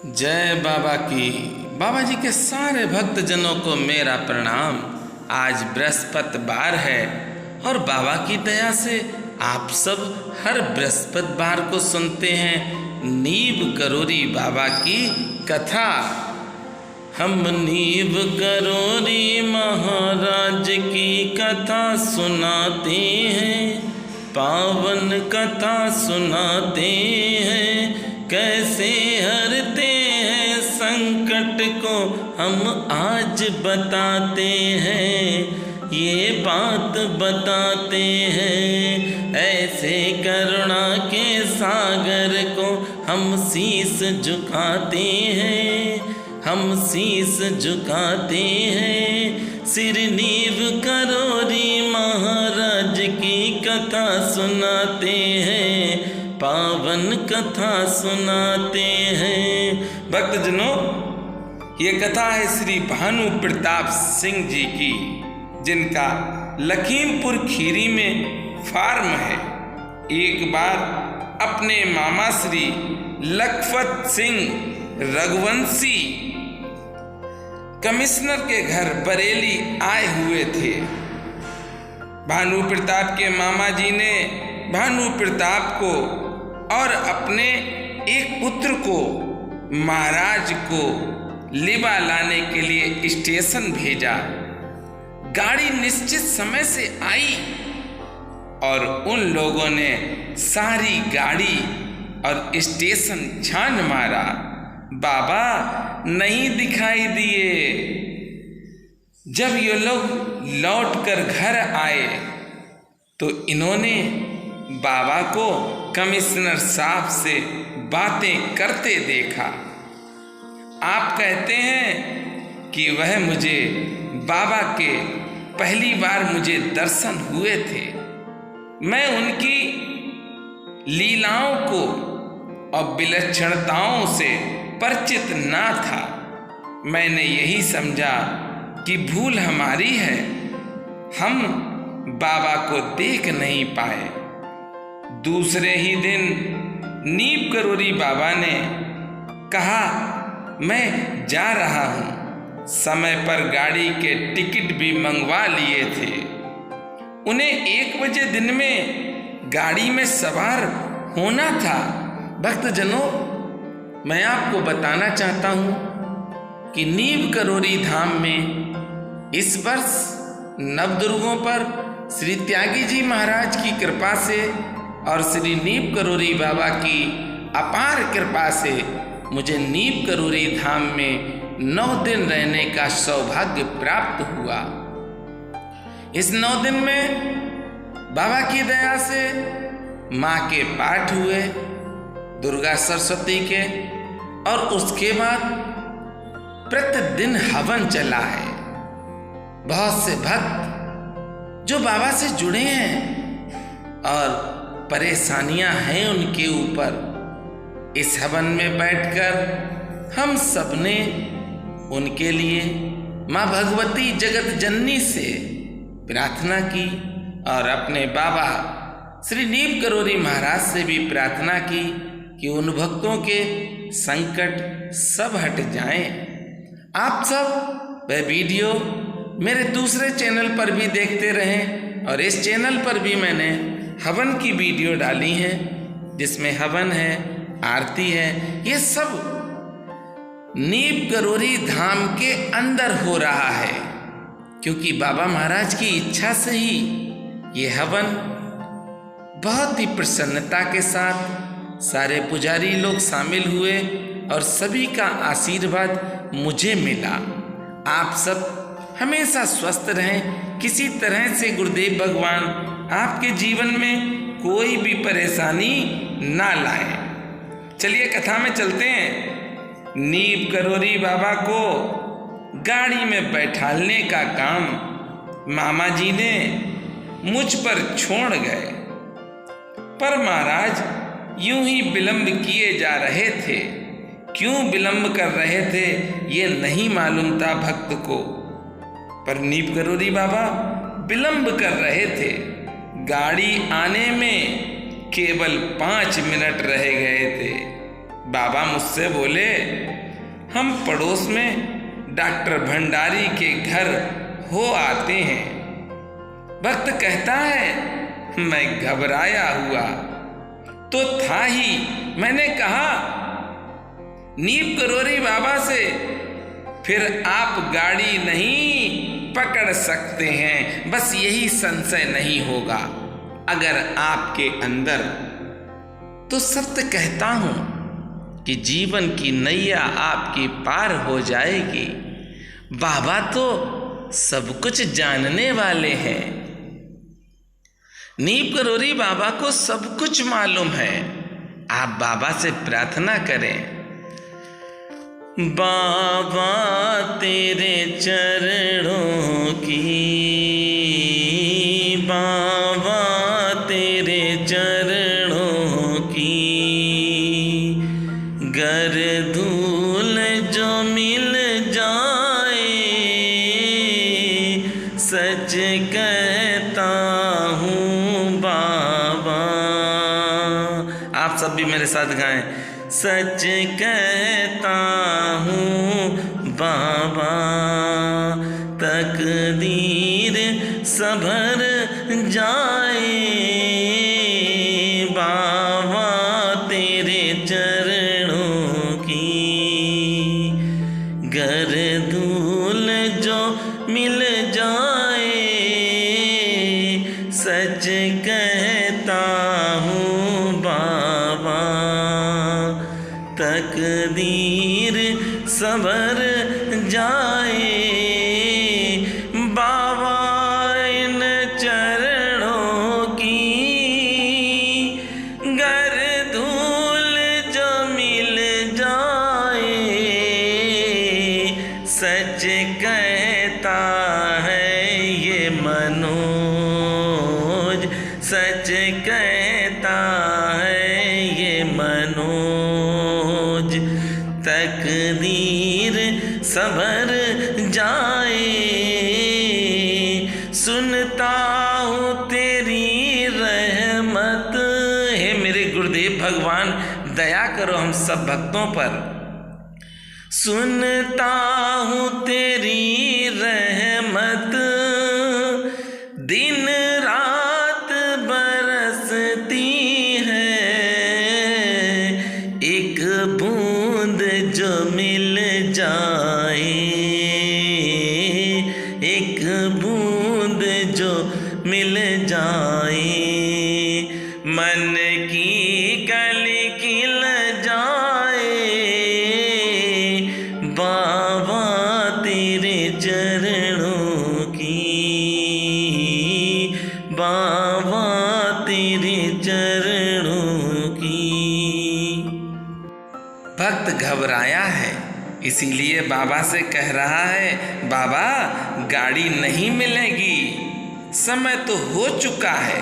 जय बाबा की। बाबा जी के सारे भक्तजनों को मेरा प्रणाम। आज बृहस्पतिवार है और बाबा की दया से आप सब हर बृहस्पतिवार को सुनते हैं नीव करोरी बाबा की कथा। हम नीव करोरी महाराज की कथा सुनाते हैं, पावन कथा सुनाते हैं। कैसे हरते हैं संकट को हम आज बताते हैं, ये बात बताते हैं। ऐसे करुणा के सागर को हम शीस झुकाते हैं, हम शीस झुकाते हैं। सिर नीव करोरी महाराज की कथा सुनाते हैं, पावन कथा सुनाते हैं। भक्तजनों, ये कथा है श्री भानु प्रताप सिंह जी की, जिनका लखीमपुर खीरी में फार्म है। एक बार अपने मामा श्री लखपत सिंह रघुवंशी कमिश्नर के घर बरेली आए हुए थे। भानु प्रताप के मामा जी ने भानु प्रताप को और अपने एक पुत्र को महाराज को लिवा लाने के लिए स्टेशन भेजा। गाड़ी निश्चित समय से आई और उन लोगों ने सारी गाड़ी और स्टेशन छान मारा। बाबा नहीं दिखाई दिए। जब ये लोग लौटकर घर आए तो इन्होंने बाबा को कमिश्नर साहब से बातें करते देखा। आप कहते हैं कि वह मुझे बाबा के पहली बार मुझे दर्शन हुए थे। मैं उनकी लीलाओं को और विलक्षणताओं से परिचित ना था। मैंने यही समझा कि भूल हमारी है, हम बाबा को देख नहीं पाए। दूसरे ही दिन नीव करोरी बाबा ने कहा, मैं जा रहा हूँ। समय पर गाड़ी के टिकट भी मंगवा लिए थे। उन्हें 1 बजे दिन में गाड़ी में सवार होना था। भक्तजनों, मैं आपको बताना चाहता हूँ कि नीव करोरी धाम में इस वर्ष नवदुर्गों पर श्री त्यागी जी महाराज की कृपा से और श्री नीव करोरी बाबा की अपार कृपा से मुझे नीव करोरी धाम में 9 दिन रहने का सौभाग्य प्राप्त हुआ। इस 9 दिन में बाबा की दया से माँ के पाठ हुए, दुर्गा सरस्वती के, और उसके बाद प्रतिदिन हवन चला है। बहुत से भक्त जो बाबा से जुड़े हैं और परेशानियां हैं उनके ऊपर, इस हवन में बैठकर हम सबने उनके लिए माँ भगवती जगत जननी से प्रार्थना की और अपने बाबा श्री नीव करोरी महाराज से भी प्रार्थना की कि उन भक्तों के संकट सब हट जाएं। आप सब वह वीडियो मेरे दूसरे चैनल पर भी देखते रहें और इस चैनल पर भी मैंने हवन की वीडियो डाली है, जिसमें हवन है, आरती है। ये सब नीव करोरी धाम के अंदर हो रहा है, क्योंकि बाबा महाराज की इच्छा से ही ये हवन बहुत ही प्रसन्नता के साथ सारे पुजारी लोग शामिल हुए और सभी का आशीर्वाद मुझे मिला। आप सब हमेशा स्वस्थ रहें, किसी तरह से गुरुदेव भगवान आपके जीवन में कोई भी परेशानी ना लाए। चलिए कथा में चलते हैं। नीव करोरी बाबा को गाड़ी में बैठालने का काम मामा जी ने मुझ पर छोड़ गए, पर महाराज यूं ही विलंब किए जा रहे थे। क्यों विलंब कर रहे थे ये नहीं मालूम था भक्त को, पर नीव करोरी बाबा विलंब कर रहे थे। गाड़ी आने में केवल 5 मिनट रह गए थे। बाबा मुझसे बोले, हम पड़ोस में डॉक्टर भंडारी के घर हो आते हैं। भक्त कहता है, मैं घबराया हुआ तो था ही। मैंने कहा नीम करोरी बाबा से, फिर आप गाड़ी नहीं पकड़ सकते हैं, बस यही संशय नहीं होगा अगर आपके अंदर। तो सत्य कहता हूं कि जीवन की नैया आपकी पार हो जाएगी। बाबा तो सब कुछ जानने वाले हैं। नीम करोरी बाबा को सब कुछ मालूम है। आप बाबा से प्रार्थना करें, बाबा तेरे चरणों की, बाबा तेरे चरणों की, गर धूल जो मिल जाए, सच कहता हूँ बाबा। आप सब भी मेरे साथ गाएं, सच कहता हूँ बाबा, तकदीर संभर जाए, बाबा तेरे चरणों की, गर धूल जो मिल जाए, सच कहता हूँ बाबा, तकदीर संभर जाए, बाबा इन चरणों की, गर धूल जो मिल जाए, सच कहता है ये मनोज, सच कहता है ये मनोज, तकदीर संभर जाए, सुनता हूँ तेरी रहमत। हे मेरे गुरुदेव भगवान, दया करो हम सब भक्तों पर। सुनता हूँ तेरी रहमत, दिन रात बरसती है, एक बूंद जो मिल जाए, एक बूंद जो मिल जाए, मन की कली खिल जाए, बाबा तेरे चरणों की, बाबा तेरे चरणों की। भक्त घबराया है, इसीलिए बाबा से कह रहा है, बाबा गाड़ी नहीं मिलेगी, समय तो हो चुका है।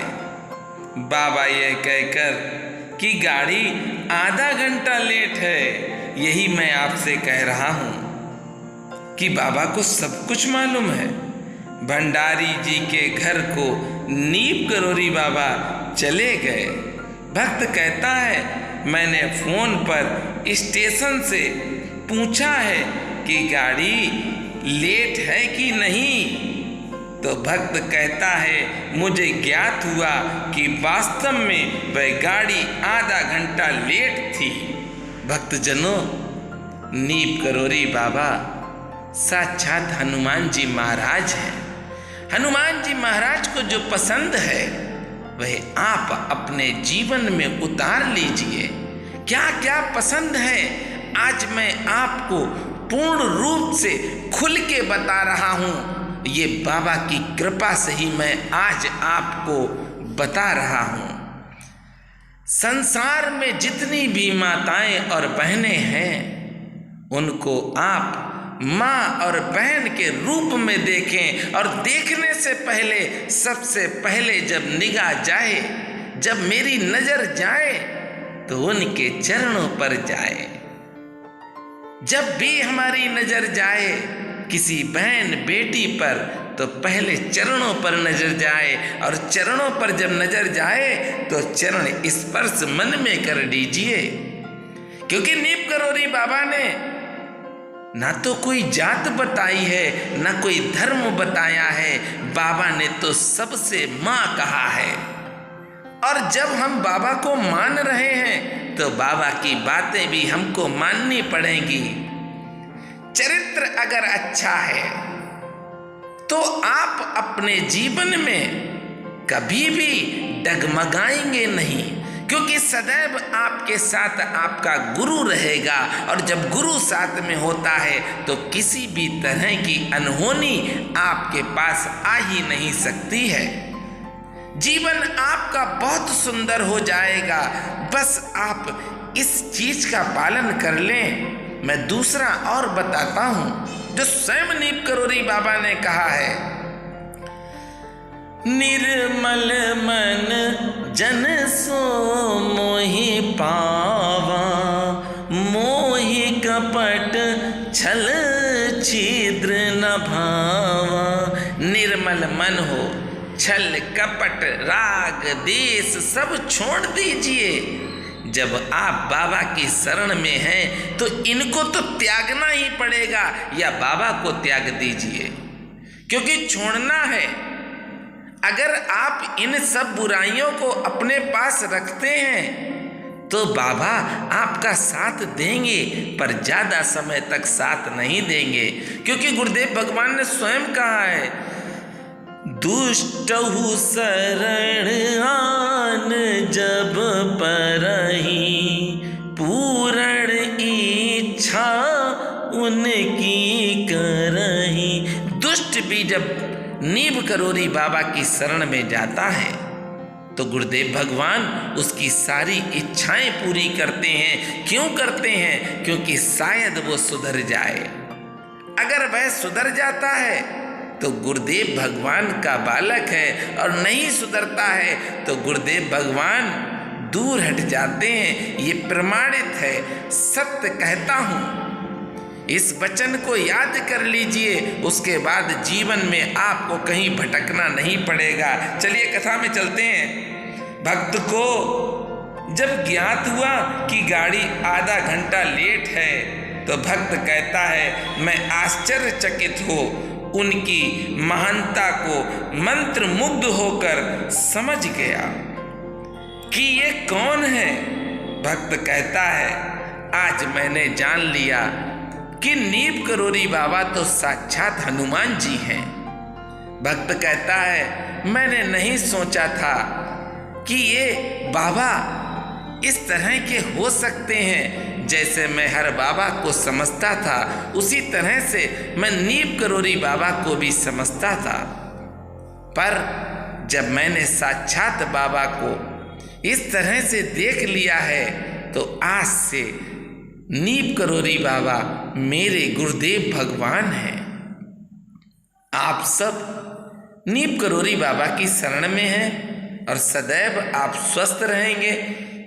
बाबा ये कहकर कि गाड़ी आधा घंटा लेट है, यही मैं आपसे कह रहा हूँ कि बाबा को सब कुछ मालूम है। भंडारी जी के घर को नीम करोरी बाबा चले गए। भक्त कहता है, मैंने फोन पर स्टेशन से पूछा है कि गाड़ी लेट है कि नहीं। तो भक्त कहता है, मुझे ज्ञात हुआ कि वास्तव में वह गाड़ी आधा घंटा लेट थी। भक्तजनों, नीम करोरी बाबा साक्षात हनुमान जी महाराज हैं। हनुमान जी महाराज को जो पसंद है वह आप अपने जीवन में उतार लीजिए। क्या क्या पसंद है आज मैं आपको पूर्ण रूप से खुल के बता रहा हूँ। ये बाबा की कृपा से ही मैं आज आपको बता रहा हूँ। संसार में जितनी भी माताएं और बहनें हैं उनको आप माँ और बहन के रूप में देखें, और देखने से पहले सबसे पहले जब निगाह जाए, जब मेरी नजर जाए तो उनके चरणों पर जाए। जब भी हमारी नजर जाए किसी बहन बेटी पर तो पहले चरणों पर नजर जाए, और चरणों पर जब नजर जाए तो चरण स्पर्श मन में कर दीजिए। क्योंकि नीम करोरी बाबा ने ना तो कोई जात बताई है, ना कोई धर्म बताया है। बाबा ने तो सबसे माँ कहा है। और जब हम बाबा को मान रहे हैं तो बाबा की बातें भी हमको माननी पड़ेंगी। चरित्र अगर अच्छा है तो आप अपने जीवन में कभी भी डगमगाएंगे नहीं, क्योंकि सदैव आपके साथ आपका गुरु रहेगा। और जब गुरु साथ में होता है तो किसी भी तरह की अनहोनी आपके पास आ ही नहीं सकती है। जीवन आपका बहुत सुंदर हो जाएगा। बस आप इस चीज का पालन कर लें। मैं दूसरा और बताता हूं जो स्वयं नीम करोरी बाबा ने कहा है। निर्मल मन जन सो मोहि पावा, मोहि कपट छल छिद्र न भावा। निर्मल मन हो, छल कपट राग देश सब छोड़ दीजिए। जब आप बाबा की शरण में हैं तो इनको तो त्यागना ही पड़ेगा, या बाबा को त्याग दीजिए, क्योंकि छोड़ना है। अगर आप इन सब बुराइयों को अपने पास रखते हैं तो बाबा आपका साथ देंगे, पर ज्यादा समय तक साथ नहीं देंगे। क्योंकि गुरुदेव भगवान ने स्वयं कहा है, दुष्टहु शरण आन जब परहि, पूर्ण इच्छा उनकी करहि। दुष्ट भी जब नीम करोरी बाबा की शरण में जाता है तो गुरुदेव भगवान उसकी सारी इच्छाएं पूरी करते हैं। क्यों करते हैं? क्योंकि शायद वो सुधर जाए। अगर वह सुधर जाता है तो गुरुदेव भगवान का बालक है, और नहीं सुधरता है तो गुरुदेव भगवान दूर हट जाते हैं। ये प्रमाणित है, सत्य कहता हूं। इस वचन को याद कर लीजिए, उसके बाद जीवन में आपको कहीं भटकना नहीं पड़ेगा। चलिए कथा में चलते हैं। भक्त को जब ज्ञात हुआ कि गाड़ी आधा घंटा लेट है तो भक्त कहता है, मैं आश्चर्यचकित हो उनकी महानता को मंत्र मुग्ध होकर समझ गया कि ये कौन है। भक्त कहता है, आज मैंने जान लिया कि नीम करोरी बाबा तो साक्षात हनुमान जी हैं। भक्त कहता है, मैंने नहीं सोचा था कि ये बाबा इस तरह के हो सकते हैं। जैसे मैं हर बाबा को समझता था उसी तरह से मैं नीम करोरी बाबा को भी समझता था, पर जब मैंने साक्षात बाबा को इस तरह से देख लिया है तो आज से नीम करोरी बाबा मेरे गुरुदेव भगवान हैं। आप सब नीम करोरी बाबा की शरण में हैं और सदैव आप स्वस्थ रहेंगे।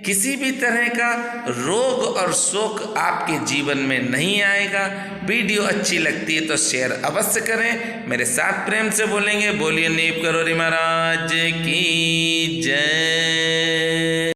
किसी भी तरह का रोग और शोक आपके जीवन में नहीं आएगा। वीडियो अच्छी लगती है तो शेयर अवश्य करें। मेरे साथ प्रेम से बोलेंगे, बोलिए नीम करोरी महाराज की जय।